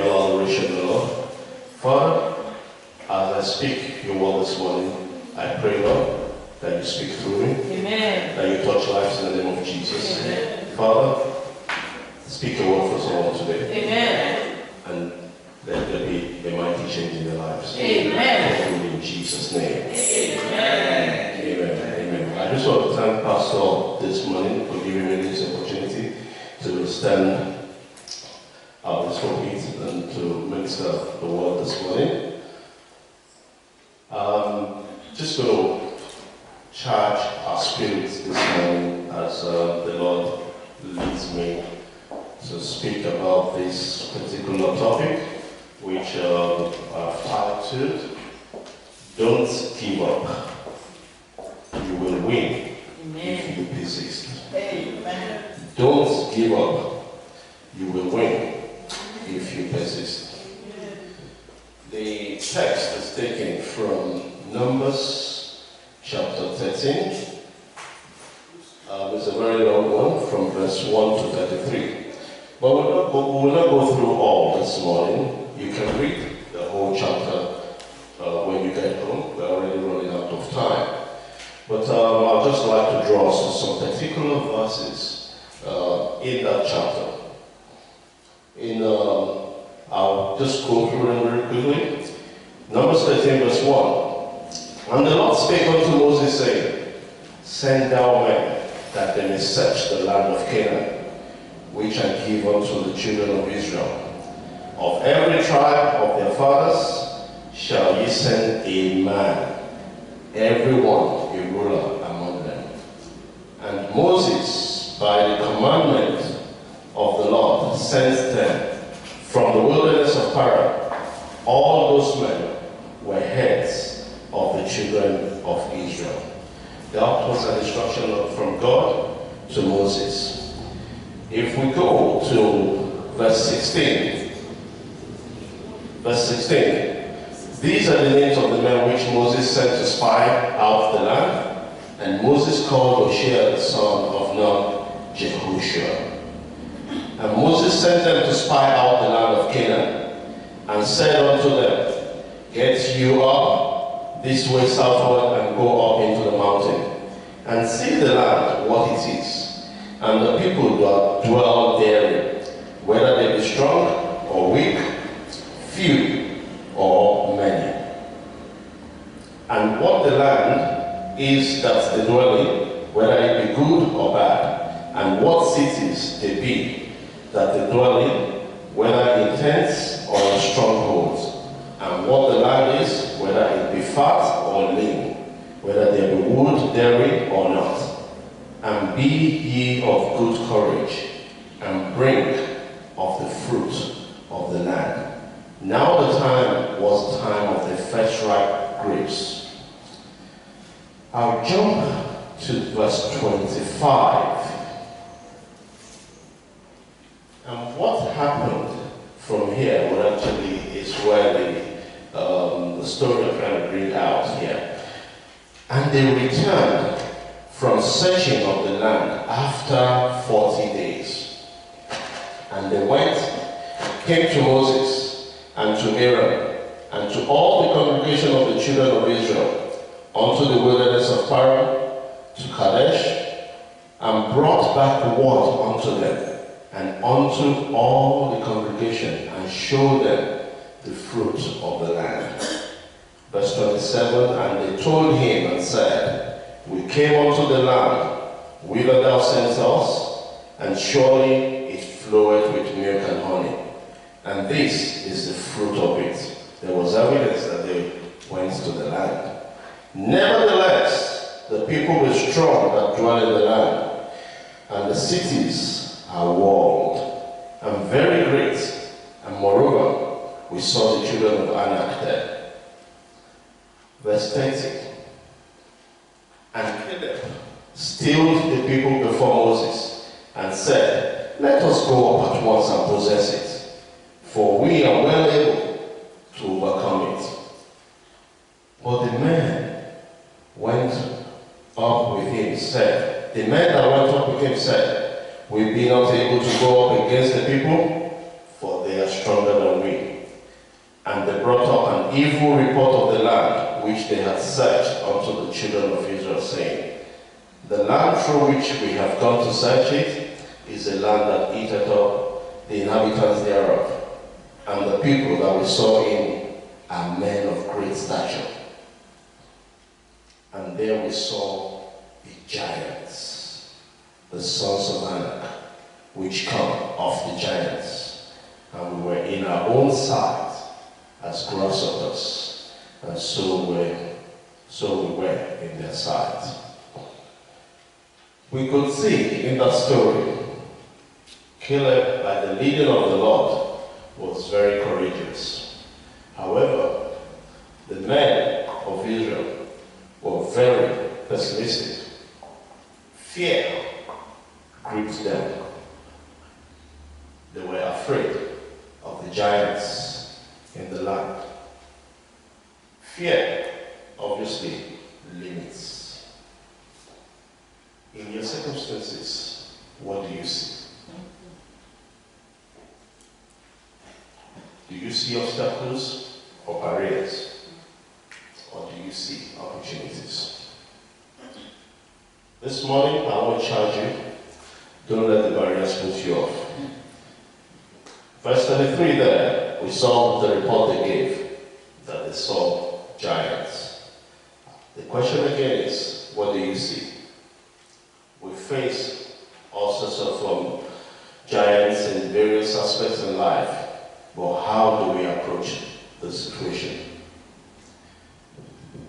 all adoration, Lord. Father, as I speak your word this morning, I pray, Lord, that you speak through me. Amen. That you touch lives in the name of Jesus. Amen. Father, speak your word for someone today. Amen. And let there be a mighty change in their lives. Amen. In Jesus' name. Amen. Amen. Amen. I just want to thank Pastor this morning for giving me this opportunity to stand out this feet and to minister the word this morning. Just going to charge our spirits this morning as the Lord leads me to speak about this particular topic, which I've titled, Don't Give Up. You will win. Amen. If you persist. Amen. Don't give up. You will win if you persist. The text is taken from Numbers chapter 13. It's a very long one, from verse 1 to 33. But we will not go through all this morning. You can read the whole chapter when you get home. We're already running out of time. But I'd just like to draw us to some particular verses in that chapter. I'll just go through them very quickly. Numbers 13, verse 1. And the Lord spake unto Moses, saying, Send thou men, that they may search the land of Canaan, which I give unto the children of Israel. Of every tribe of their fathers shall ye send a man, every one a ruler among them. And Moses, by the commandment of the Lord, sent them from the wilderness of Paran. All those men were heads of the children of Israel. That was an instruction from God to Moses. If we go to verse 16, these are the names of the men which Moses sent to spy out the land. And Moses called Hoshea the son of Nun, Jehoshua. And Moses sent them to spy out the land of Canaan, and said unto them, Get you up this way southward, and go up into the mountain, and see the land, what it is, and the people that dwell therein, whether they be strong or weak, few or many. And what the land is that they dwell in, whether it be good or bad, and what cities they be that they dwell in, whether in tents or in strongholds, and what the land is, whether it be fat or lean, whether there be wood therein or not. And be ye of good courage, and bring of the fruit of the land. Now the time was the time of the first ripe grapes. I'll jump to verse 25. And what happened from here, well, actually, is where the story I'm trying to bring out here. And they returned from searching of the land after 40 days. And they came to Moses and to Aaron and to all the congregation of the children of Israel unto the wilderness of Paran, to Kadesh, and brought back word unto them and unto all the congregation, and showed them the fruit of the land. Verse 27, and they told him and said, We came unto the land whither thou sentest us, and surely it floweth with milk and honey. And this is the fruit of it. There was evidence that they went to the land. Nevertheless, the people were strong that dwell in the land, and the cities are walled, and very great. And moreover, we saw the children of Anak there. Verse 30. And Caleb stilled the people before Moses, and said, Let us go up at once and possess it, for we are well able to overcome it. But the men went up with him, said, The men that went up with him said, We be not able to go up against the people, for they are stronger than we. an evil report of the land which they had searched unto the children of Israel, saying, the land through which we have gone to search it is a land that eateth up the inhabitants thereof, and the people that we saw in are men of great stature. And there we saw the giants, the sons of Anak, which come of the giants, and we were in our own sight as grasshoppers, and so we were in their sight. We could see in that story, Caleb, by the leading of the Lord, was very courageous. However, the men of Israel were very pessimistic. Fear gripped them. They were afraid of the giants in the land. Fear, obviously, limits. In your circumstances, what do you see? Do you see obstacles or barriers? Or do you see opportunities? This morning, I want to charge you, don't let the barriers put you off. Verse 33 there, we saw the report they gave, that they saw giants. The question again is, what do you see? We face all sorts of giants in various aspects in life, but how do we approach the situation?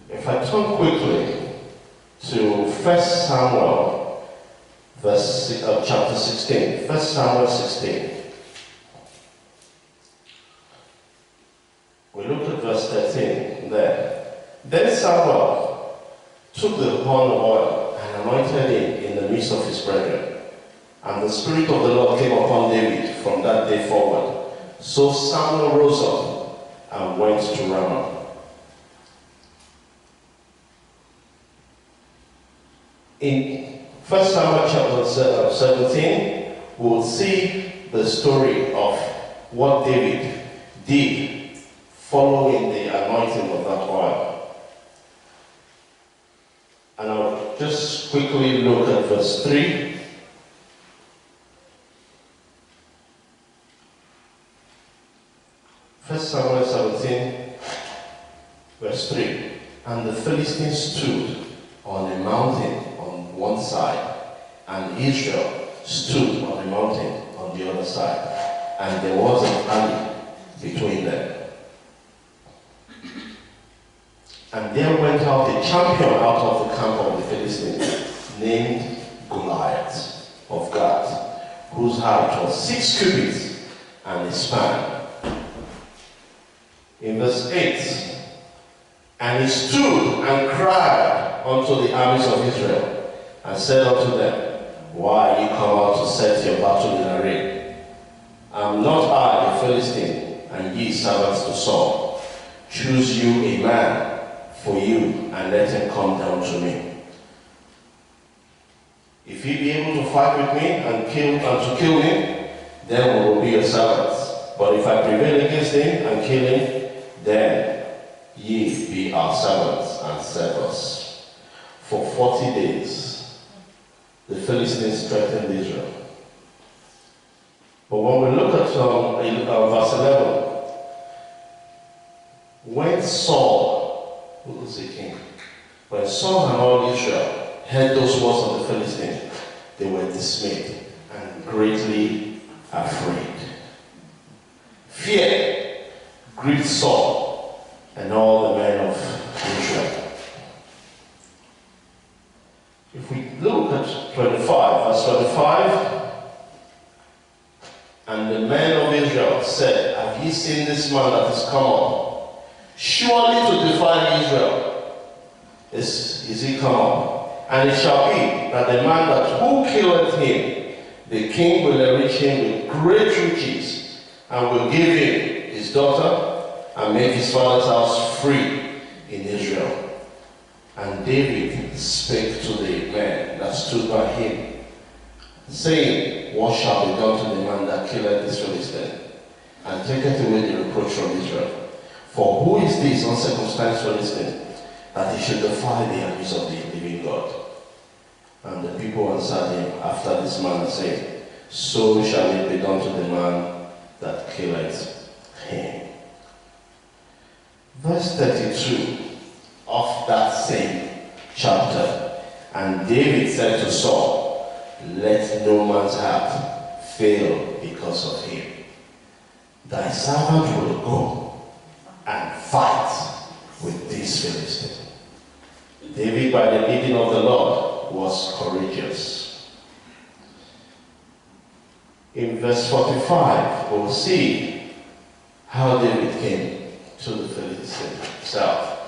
If I turn quickly to 1 Samuel, chapter 16, 1 Samuel 16. We look at verse 13 there. Then Samuel took the horn of oil and anointed him in the midst of his brethren. And the Spirit of the Lord came upon David from that day forward. So Samuel rose up and went to Ramah. In 1 Samuel chapter 17, we will see the story of what David did following the anointing of that oil. And I'll just quickly look at verse 3. First Samuel 17, verse 3. And the Philistines stood on a mountain on one side, and Israel stood on a mountain on the other side, and there was an valley between them. And there went out a champion out of the camp of the Philistines, named Goliath of Gath, whose height was 6 cubits and a span. In verse 8, and he stood and cried unto the armies of Israel, and said unto them, why are ye come out to set your battle in array? Am not I a Philistine, and ye servants to Saul? Choose you a man for you, and let him come down to me. If he be able to fight with me and to kill me, then we will be your servants. But if I prevail against him and kill him, then ye be our servants and serve us. For 40 days, the Philistines threatened Israel. But when we look at verse 11, when Saul, who was the king, when Saul and all Israel heard those words of the Philistines, they were dismayed and greatly afraid. Fear gripped Saul and all the men of Israel. If we look at 25, verse 25, and the men of Israel said, have ye seen this man that is come up? Surely to defy Israel is he come up. And it shall be that the man that who killeth him, the king will enrich him with great riches, and will give him his daughter, and make his father's house free in Israel. And David spake to the men that stood by him, saying, what shall be done to the man that killeth this Philistine, and taketh away the reproach from Israel? For who is this uncircumcised Philistine, that he should defy the armies of the living God? And the people answered him after this manner, saying, So shall it be done to the man that killeth him. Verse 32 of that same chapter. And David said to Saul, Let no man's heart fail because of him. Thy servant will go and fight with this Philistine. David, by the leading of the Lord, was courageous. In verse 45, we'll see how David came to the Philistine himself.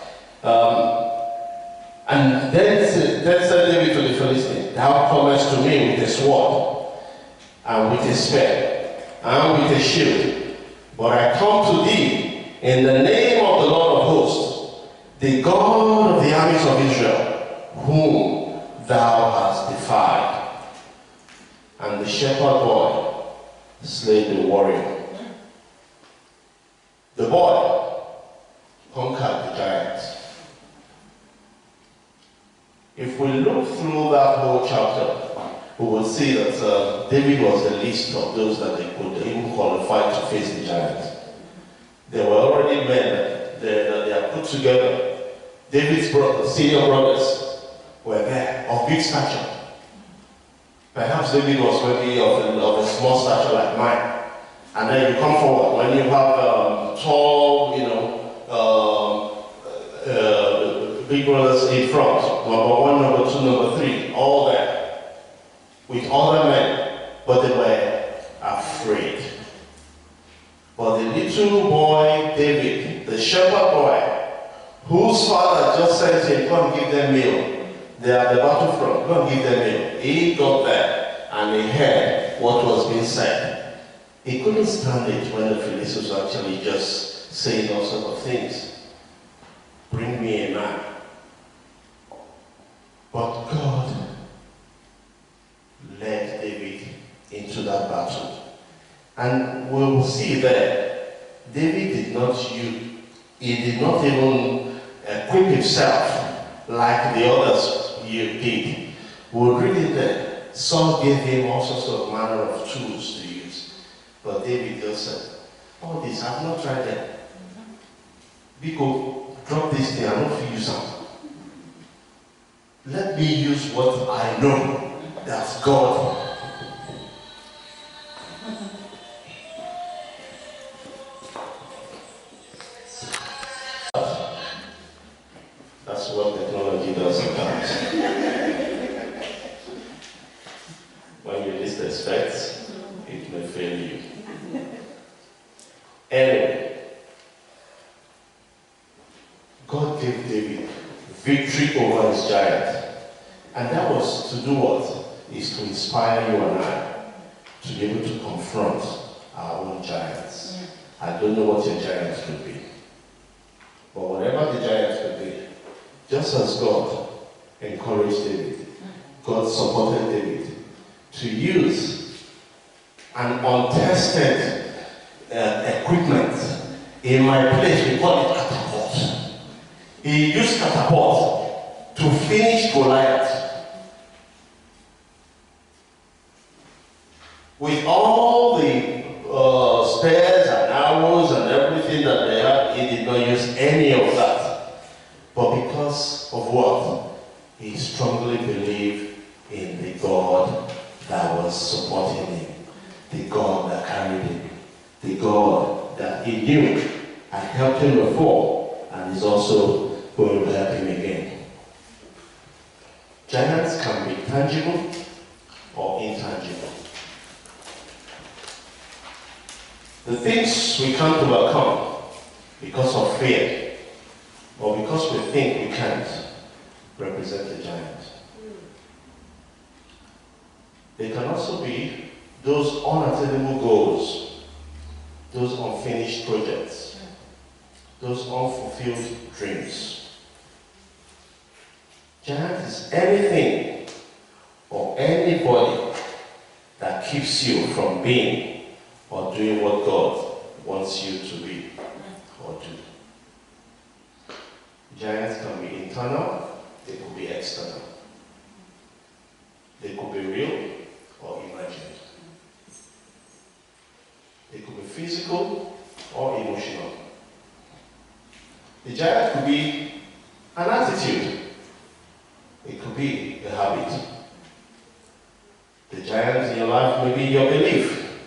And then said David to the Philistine, Thou comest to me with a sword, and with a spear, and with a shield. But I come to thee in the name of the Lord of hosts, the God of the armies of Israel, whom thou hast defied. And the shepherd boy slayed the warrior. The boy conquered the giant. If we look through that whole chapter, we will see that David was the least of those that they could even qualify to face the giant. There were already men that they are put together. David's senior brothers were there, of big stature. Perhaps David was maybe of a small stature like mine. And then you come forward when you have tall, big brothers in front, number one, number two, number three, all there, with other men, but they were afraid. But the little boy, David, the shepherd boy, whose father just said to him, Go and give them meal. They are at the battlefront, go and give them meal. He got there and he heard what was being said. He couldn't stand it when the Philistines were actually just saying all sorts of things. Bring me a man. But God led David into that battle. And we will see there, David did not even equip himself like the others did. We'll read it there. Saul gave him all sorts of manner of tools to use. But David just said, all this, I've not tried them. Because drop this thing, I don't feel use them. Let me use what I know. That's God. That's what technology does sometimes. When you least expect, it may fail you. Anyway, God gave David victory over his giant. And that was to do what? Is to inspire you and I to be able to confront our own giants. I don't know what your giants could be. But whatever the giants could be, just as God encouraged David, God supported David to use an untested equipment. In my place, we call it catapult. He used catapult to finish Goliath. With all the spears and arrows and everything that they had, he did not use any of that. But because of what? He strongly believed in the God that was supporting him, the God that carried him, the God that he knew had helped him before and is also going to help him again. Giants can be tangible or intangible. The things we can't overcome because of fear or because we think we can't represent the giant. They can also be those unattainable goals, those unfinished projects, those unfulfilled dreams. Giant is anything or anybody that keeps you from being or doing what God wants you to be or do. Giants can be internal, they could be external. They could be real or imagined. They could be physical or emotional. The giant could be an attitude. It could be a habit. The giant in your life may be your belief.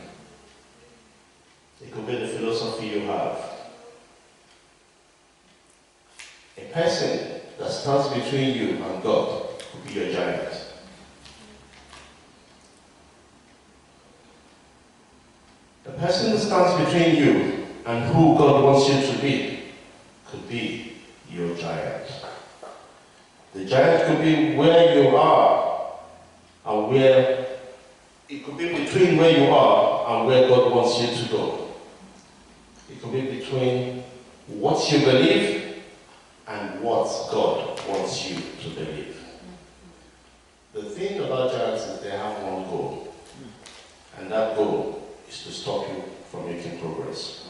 It could be the philosophy you have. A person that stands between you and God could be your giant. The person that stands between you and who God wants you to be could be your giant. The giant could be where you are and where it could be between where you are and where God wants you to go. It could be between what you believe and what God wants you to believe. The thing about giants is they have one goal, and that goal is to stop you from making progress.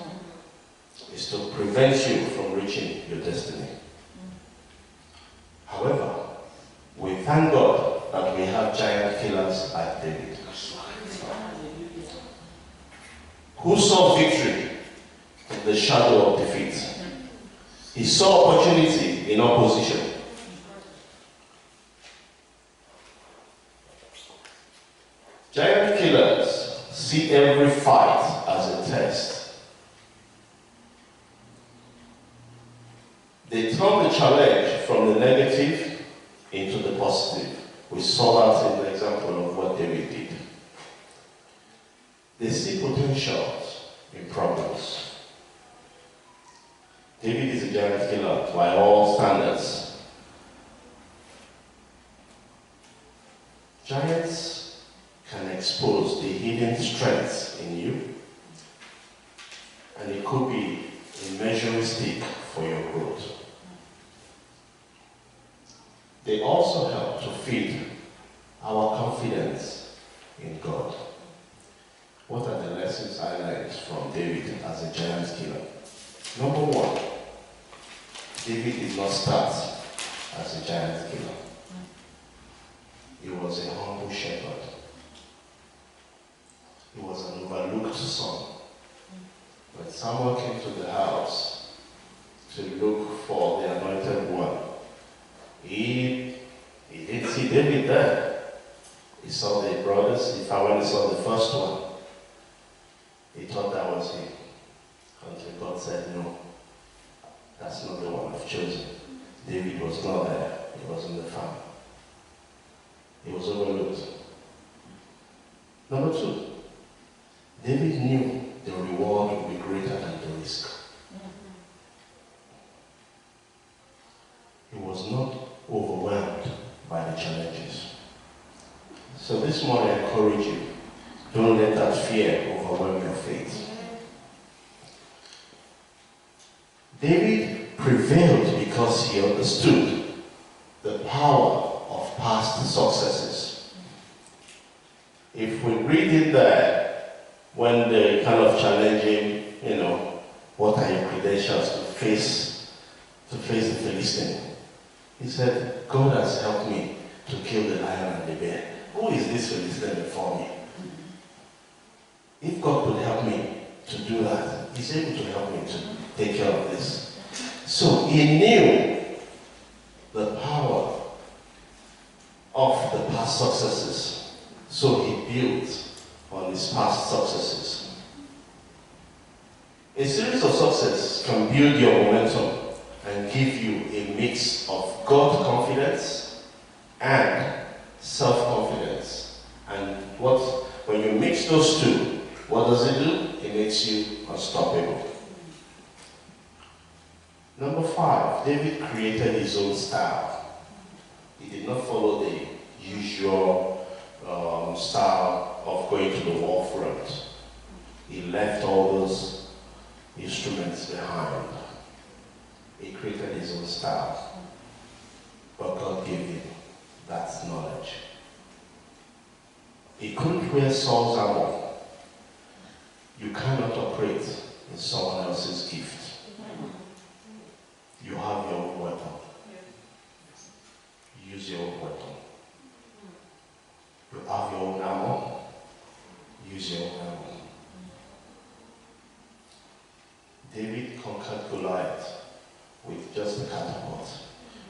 It's to prevent you from reaching your destiny. However, we thank God that we have giant killers like David, who saw victory in the shadow of defeat. He saw opportunity in opposition. Giant killers see every fight as a test. They turn the challenge from the negative into the positive. We saw that in the example of what David did. They see potentials in problems. David is a giant killer by all standards. Giants can expose the hidden strengths in you, and it could be a measuring stick for your growth. They also help to feed our confidence in God. What are the lessons I learned from David as a giant killer? Number one, David did not start as a giant killer. He was a humble shepherd. He was an overlooked son. When Samuel came to the house to look for the anointed one, he didn't see David there. He saw the brothers. He finally saw the first one. He thought that was him. Until God said, no, that's not the one I've chosen. David was not there. He was in the farm. He was overlooked. Number two, David knew the reward would be greater than the risk. He was not overwhelmed by the challenges. So this morning I encourage you, don't let that fear overwhelm your faith. David prevailed because he understood the power of past successes. If we read in there, when they kind of challenge him, what are your credentials to face the Philistine? He said, God has helped me to kill the lion and the bear. Who is this Philistine before me? If God could help me to do that, he's able to help me to take care of this. So he knew the power of the past successes. So he built on his past successes. A series of successes can build your momentum and give you a mix of God confidence and self-confidence. And when you mix those two, what does it do? It makes you unstoppable. Number 5, David created his own style. He did not follow the usual style of going to the war front. He left all those instruments behind. He created his own style. But God gave him that knowledge. He couldn't wear Saul's armor. You cannot operate in someone else's gift. You have your own weapon. conquered Goliath with just a catapult,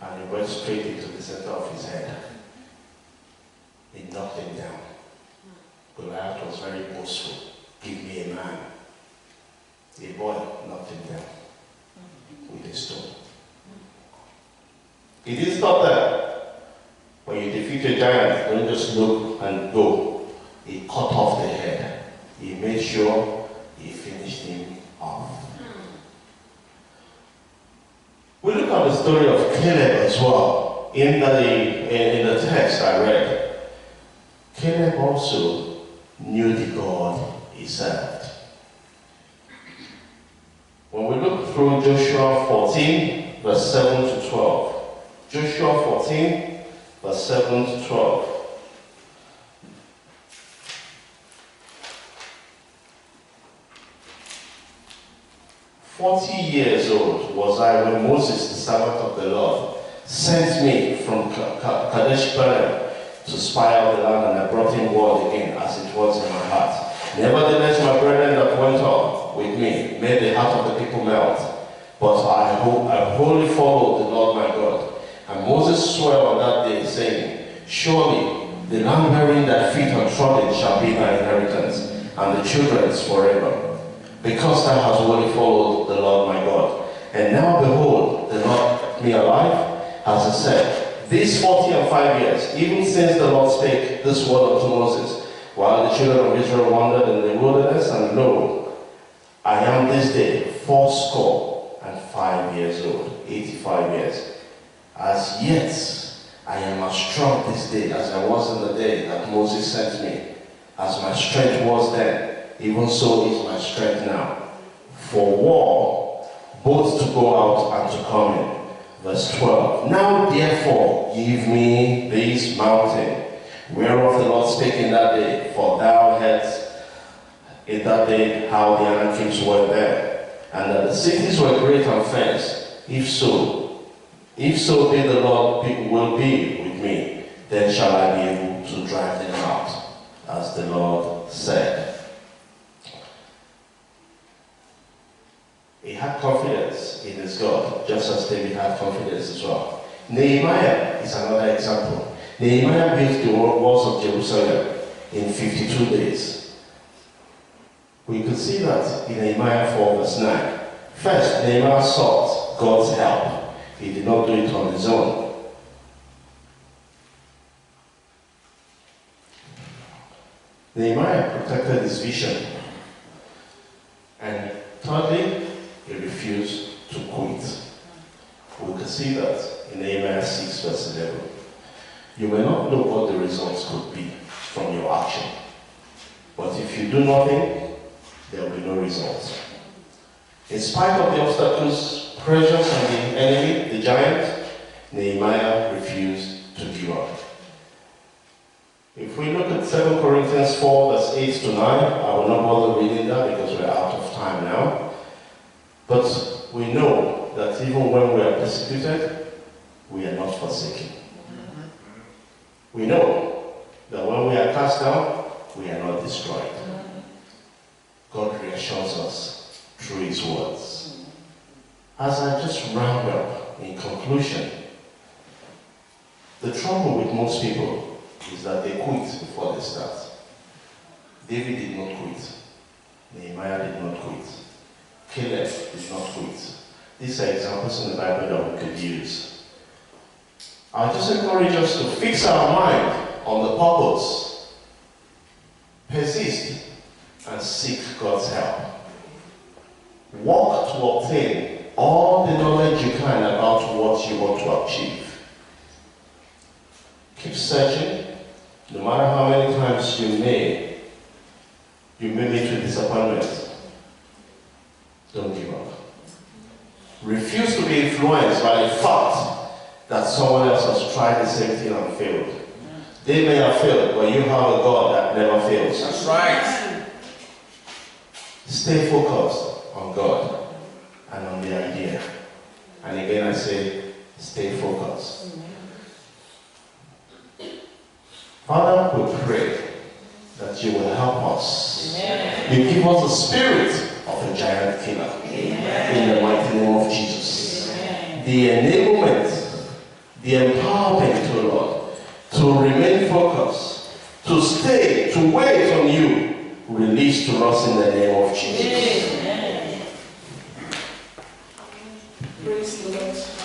and he went straight into the center of his head. He knocked him down. Goliath was very boastful. Give me a man. A boy knocked him down with a stone. He didn't stop there. When you defeat a giant, don't just look and go. He cut off the head. He made sure he finished him off. We look at the story of Caleb as well. In the text I read, Caleb also knew the God he served. When we look through Joshua 14, verse 7 to 12, Joshua 14, verse 7 to 12. "40 years old was I when Moses, the servant of the Lord, sent me from Kadesh Barnea to spy out the land, and I brought him word again, as it was in my heart. Nevertheless, my brethren that went up with me made the heart of the people melt. But I wholly followed the Lord my God. And Moses swore on that day, saying, Surely the land wherein thy feet are trodden shall be thy inheritance, and the children's forever. Because thou hast wholly followed the Lord my God. And now behold, the Lord kept me alive, as he said, these 45 years, even since the Lord spake this word unto Moses, while the children of Israel wandered in the wilderness, and lo, I am this day 85 years old, 85 years. As yet, I am as strong this day as I was in the day that Moses sent me. As my strength was then, even so is my strength now. For war, both to go out and to come in." Verse 12. "Now therefore give me this mountain, whereof the Lord spake in that day, for thou hadst in that day how the Anakims were there, and that the cities were great and fenced. If so be the Lord will be with me, then shall I be able to drive them out, as the Lord said." He had confidence in his God, just as David had confidence as well. Nehemiah is another example. Nehemiah built the walls of Jerusalem in 52 days. We could see that in Nehemiah 4 verse 9. First, Nehemiah sought God's help. He did not do it on his own. Nehemiah protected his vision. And thirdly, he refused to quit. We can see that in Nehemiah 6 verse 11. You may not know what the results could be from your action, but if you do nothing, there will be no results. In spite of the obstacles, pressures from the enemy, the giant, Nehemiah refused to give up. If we look at 2 Corinthians 4 verse 8 to 9, I will not bother reading that because we're out of time now. But we know that even when we are persecuted, we are not forsaken. We know that when we are cast down, we are not destroyed. God reassures us through his words. As I just round up in conclusion, the trouble with most people is that they quit before they start. David did not quit. Nehemiah did not quit. Caleb did not quit. These are examples in the Bible that we could use. I just encourage us to fix our mind on the purpose, persist, and seek God's help. Work to obtain all the knowledge you can about what you want to achieve. Keep searching, no matter how many times you may meet with disappointment. Don't give up. Refuse to be influenced by the fact that someone else has tried the same thing and failed. They may have failed, but you have a God that never fails. That's right. Stay focused on God and on the idea. And again I say, stay focused. Father, we pray that you will help us. Amen. You give us a spirit of of a giant killer. In the mighty name of Jesus. The enablement, the empowerment, oh Lord, to remain focused, to stay, to wait on you, release to us in the name of Jesus. Praise the Lord.